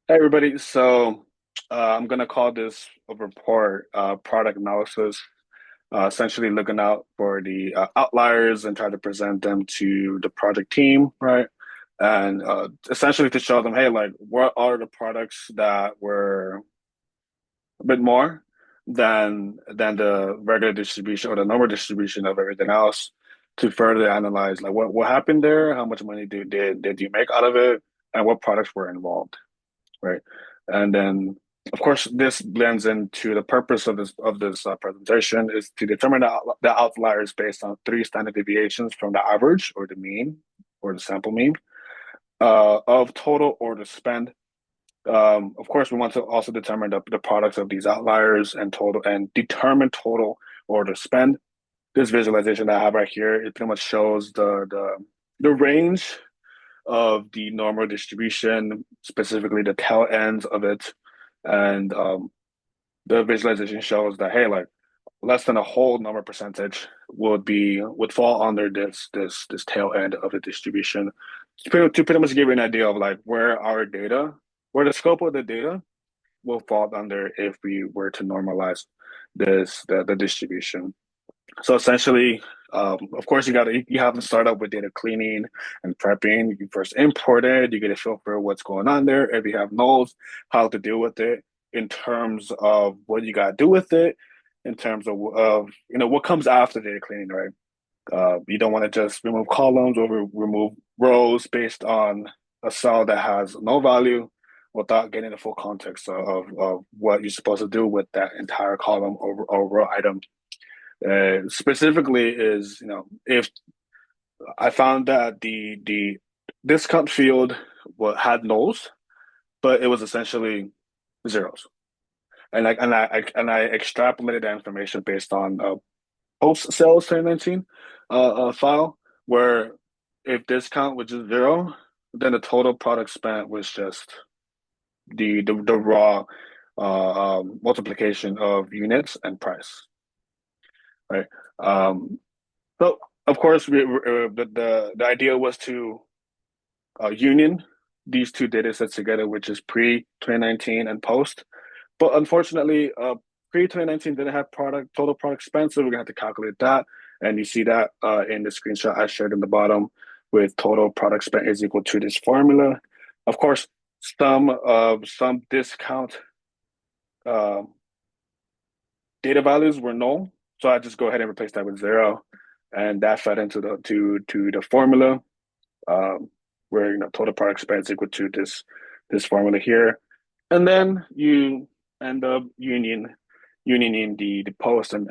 Hey everybody, I'm gonna call this a report product analysis, essentially looking out for the outliers and try to present them to the project team, right? And essentially to show them, hey, like what are the products that were a bit more than the regular distribution or the normal distribution of everything else to further analyze like what happened there, how much money did you make out of it, and what products were involved, right? And then, of course, this blends into the purpose of this presentation is to determine the outliers based on three standard deviations from the average or the mean or the sample mean of total order spend. Of course, we want to also determine the products of these outliers and total and determine total order spend. This visualization that I have right here, it pretty much shows the range of the normal distribution, specifically the tail ends of it. And the visualization shows that, hey, like less than a whole number percentage would fall under this tail end of the distribution. To pretty much give you an idea of like where the scope of the data will fall under if we were to normalize the distribution. So essentially, of course, you have to start up with data cleaning and prepping. You first import it, you get a feel for what's going on there. If you have nulls, how to deal with it in terms of what you got to do with it, in terms of what comes after data cleaning, right? You don't want to just remove columns or remove rows based on a cell that has no value without getting the full context of what you're supposed to do with that entire column or row item. Specifically is, if I found that the discount field had nulls, but it was essentially zeros, and I extrapolated that information based on post sales 2019 file where if discount was just zero, then the total product spent was just the raw multiplication of units and price, right? Um, So of course, the idea was to union these two data sets together, which is pre 2019 and post. But unfortunately, pre 2019 didn't have product total product spend, so we're gonna have to calculate that. And you see that in the screenshot I shared in the bottom, with total product spent is equal to this formula. Of course, some discount uh, data values were null, so I just go ahead and replace that with zero, and that fed into the formula, um, where total product spend is equal to this formula here, and then you end up unioning the post and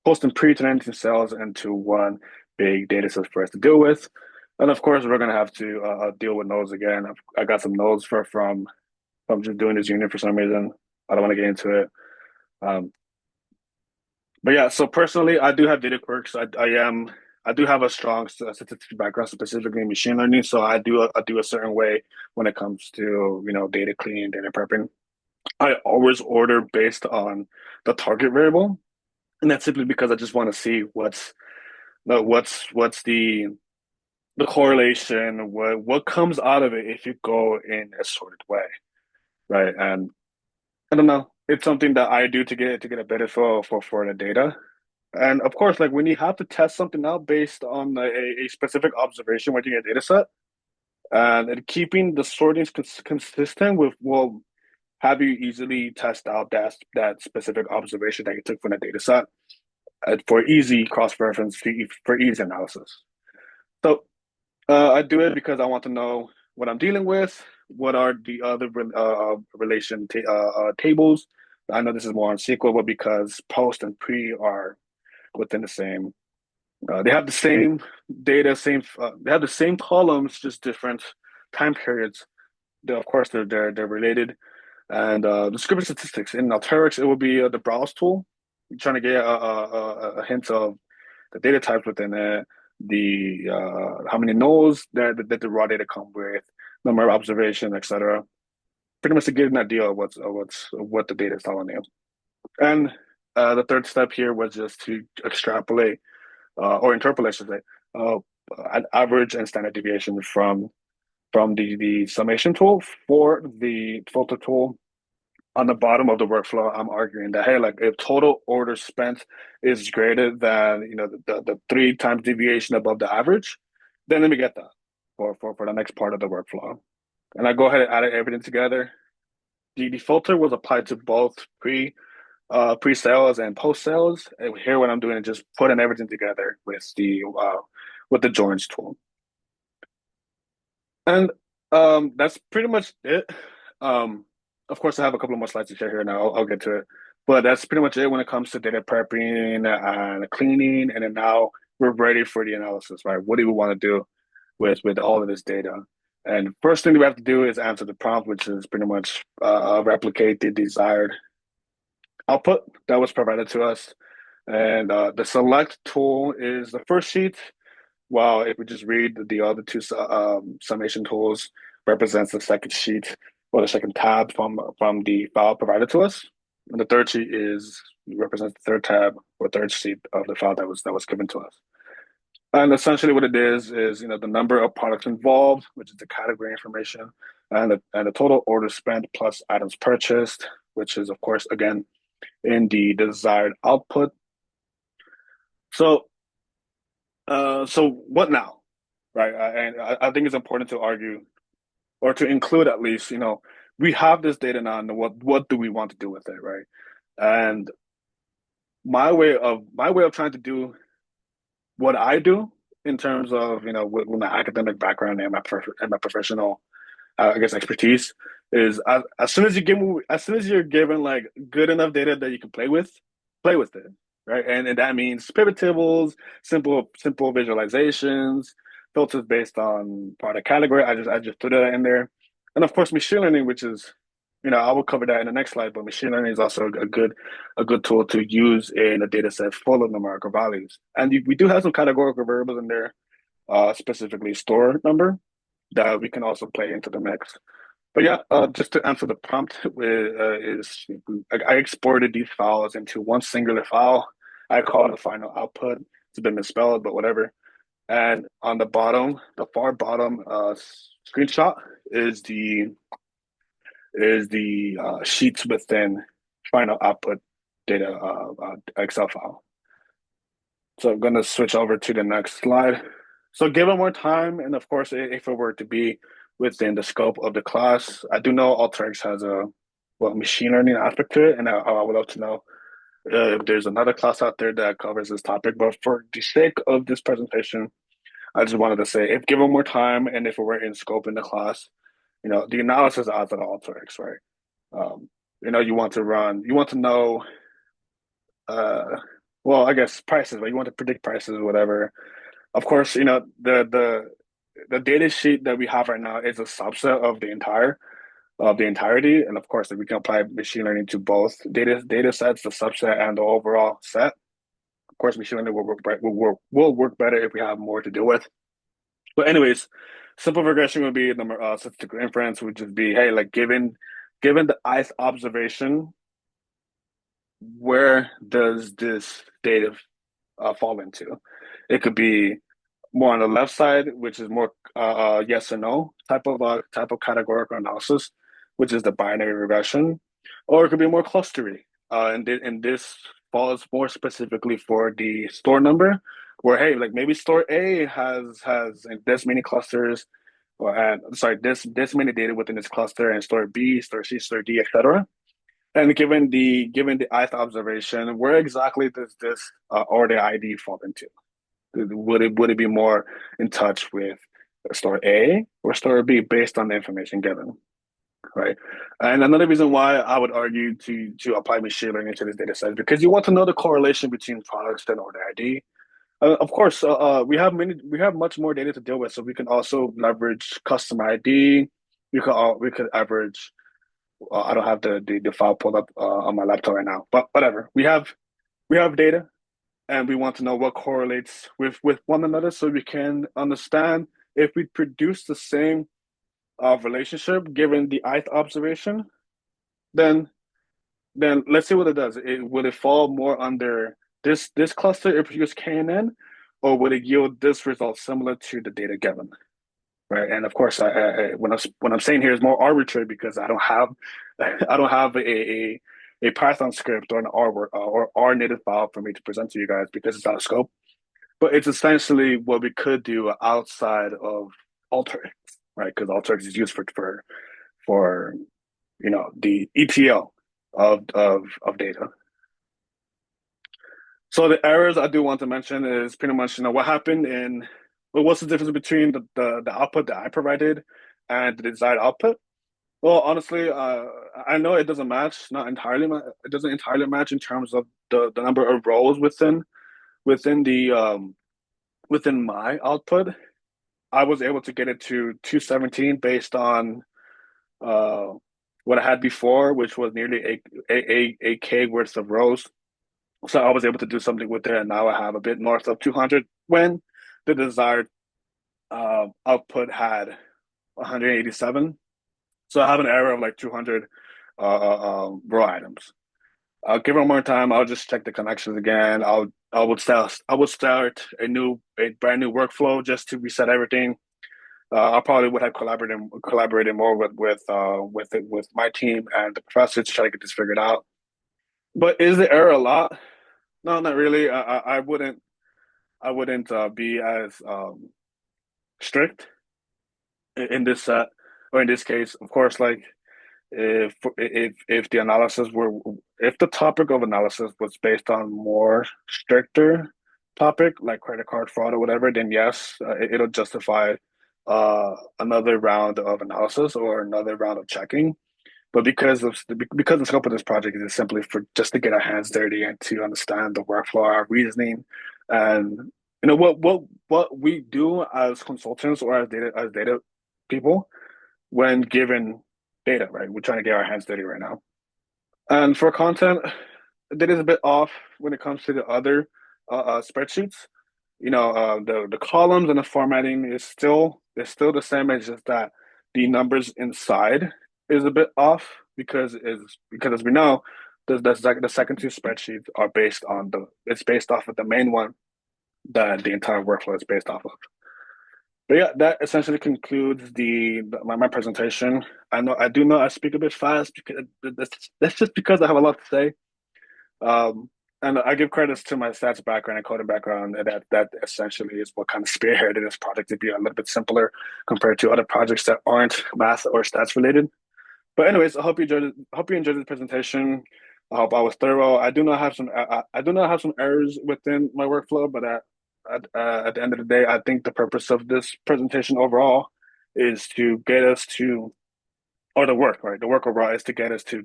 post and pre-tenancy cells into one big data set for us to deal with. And of course, we're gonna have to deal with nodes again. I got some nodes from just doing this union for some reason. I don't want to get into it. Um, but yeah, so personally, I do have data quirks. I do have a strong statistics background, specifically in machine learning. So I do a certain way when it comes to data cleaning, data prepping. I always order based on the target variable, and that's simply because I just want to see what's the correlation, what comes out of it if you go in a sorted way, right? And I don't know, it's something that I do to get a better feel for the data. And of course, like when you have to test something out based on a specific observation within your data set, and keeping the sorting consistent with will have you easily test out that specific observation that you took from the data set for easy cross reference for easy analysis. So I do it because I want to know what I'm dealing with. What are the other tables? I know this is more on SQL, but because post and pre are within the same. They have the same data, they have the same columns, just different time periods. Of course, they're related. And descriptive statistics in Alteryx, it will be the browse tool. You're trying to get a hint of the data types within it, the how many nodes that the raw data come with, number of observation, etc. Pretty much to get an idea of what the data is telling you. And the third step here was just to extrapolate or interpolate, I should say, uh, an average and standard deviation from from the summation tool. For the filter tool, on the bottom of the workflow, I'm arguing that, hey, like if total order spent is greater than, the three times deviation above the average, then let me get that for the next part of the workflow. And I go ahead and add everything together. The filter was applied to both pre-sales and post-sales. And here what I'm doing is just putting everything together with the joins tool. And that's pretty much it. Of course, I have a couple of more slides to share here now. I'll get to it. But that's pretty much it when it comes to data prepping and cleaning. And then now we're ready for the analysis, right? What do we want to do with all of this data? And first thing we have to do is answer the prompt, which is pretty much replicate the desired output that was provided to us. And the select tool is the first sheet. While if we just read the other two summation tools represents the second sheet or the second tab from the file provided to us. And the third sheet is represents the third tab or third sheet of the file that was given to us. And essentially what it is the number of products involved, which is the category information, and the total order spent plus items purchased, which is of course again in the desired output. So so what now, right? And I think it's important to argue or to include at least, we have this data now, and what do we want to do with it, right? And my way of trying to do what I do in terms of with my academic background and my professional I guess expertise is as soon as you're given like good enough data that you can play with it, right? And that means pivot tables, simple visualizations, filters based on product category. I just threw that in there, and of course machine learning, which is I will cover that in the next slide. But machine learning is also a good tool to use in a data set full of numerical values, and we do have some categorical variables in there, specifically store number that we can also play into the mix. But yeah, just to answer the prompt is I exported these files into one singular file. I call it the final output. It's been misspelled, but whatever. And on the bottom, the far bottom screenshot is the sheets within final output data Excel file. So I'm going to switch over to the next slide. So given more time, and of course, if it were to be within the scope of the class, I do know Alteryx has a machine learning aspect to it, and I would love to know if there's another class out there that covers this topic. But for the sake of this presentation, I just wanted to say, if given more time, and if it were in scope in the class, the analysis out of Alteryx, right? You want to know I guess prices, but you want to predict prices or whatever. Of course, the data sheet that we have right now is a subset of the entirety, and of course, we can apply machine learning to both data sets, the subset and the overall set. Of course, machine learning will work better if we have more to do with. But anyways, simple regression would be statistical inference would just be, hey, like given the ith observation, where does this data fall into? It could be more on the left side, which is more yes or no type of categorical analysis, which is the binary regression, or it could be more clustery. And this falls more specifically for the store number, where hey, like maybe store A has this many clusters, or this many data within its cluster, and store B, store C, store D, etc. And given the ith observation, where exactly does this order ID fall into? Would it be more in touch with store A or store B based on the information given, right? And another reason why I would argue to apply machine learning to this data set is because you want to know the correlation between products and order ID. Of course, we have much more data to deal with, so we can also leverage customer ID. We could average. I don't have the file pulled up on my laptop right now, but whatever. We have data, and we want to know what correlates with one another, so we can understand if we produce the same relationship given the ith observation. Then let's see what it does. Will it fall more under this cluster if you use KNN, or would it yield this result similar to the data given? right? And of course, when I'm saying here is more arbitrary because I don't have I don't have a Python script or an or R native file for me to present to you guys because it's out of scope. But it's essentially what we could do outside of Alteryx, right? Because Alteryx is used for the ETL of data. So the errors I do want to mention is pretty much what happened in what's the difference between the output that I provided and the desired output. Well, honestly, I know it doesn't match, not entirely. It doesn't entirely match in terms of the number of rows within the within my output. I was able to get it to 217 based on uh, what I had before, which was nearly a K worth of rows. So I was able to do something with it, and now I have a bit north of 200 when the desired output had 187. So I have an error of like 200 row items. I'll give it more time. I'll just check the connections again. I would start a brand new workflow just to reset everything. I probably would have collaborated more with my team and the professor to try to get this figured out. But is the error a lot? No, not really. I wouldn't be as strict in this set or in this case. Of course, like if the analysis were if the topic of analysis was based on more stricter topic like credit card fraud or whatever, then yes, it'll justify another round of analysis or another round of checking. But because the scope of this project is simply for just to get our hands dirty and to understand the workflow, our reasoning, and what we do as consultants or as data people when given data, right? We're trying to get our hands dirty right now. And for content, that is a bit off when it comes to the other spreadsheets. The columns and the formatting is still the same. It's just that the numbers inside is a bit off because as we know, the second two spreadsheets are based off of the main one that the entire workflow is based off of. But yeah, that essentially concludes my presentation. I do know I speak a bit fast because that's just because I have a lot to say. Um, and I give credits to my stats background and coding background, and that essentially is what kind of spearheaded this project to be a little bit simpler compared to other projects that aren't math or stats related. But anyways, I hope you enjoyed the presentation. I hope I was thorough. I do not have some errors within my workflow, but at the end of the day, I think the purpose of this presentation overall is to get us to or the work, right? The work overall is to get us to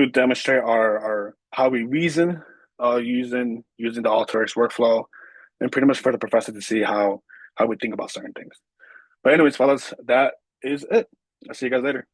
demonstrate our how we reason using the Alteryx workflow, and pretty much for the professor to see how we think about certain things. But anyways, fellas, that is it. I'll see you guys later.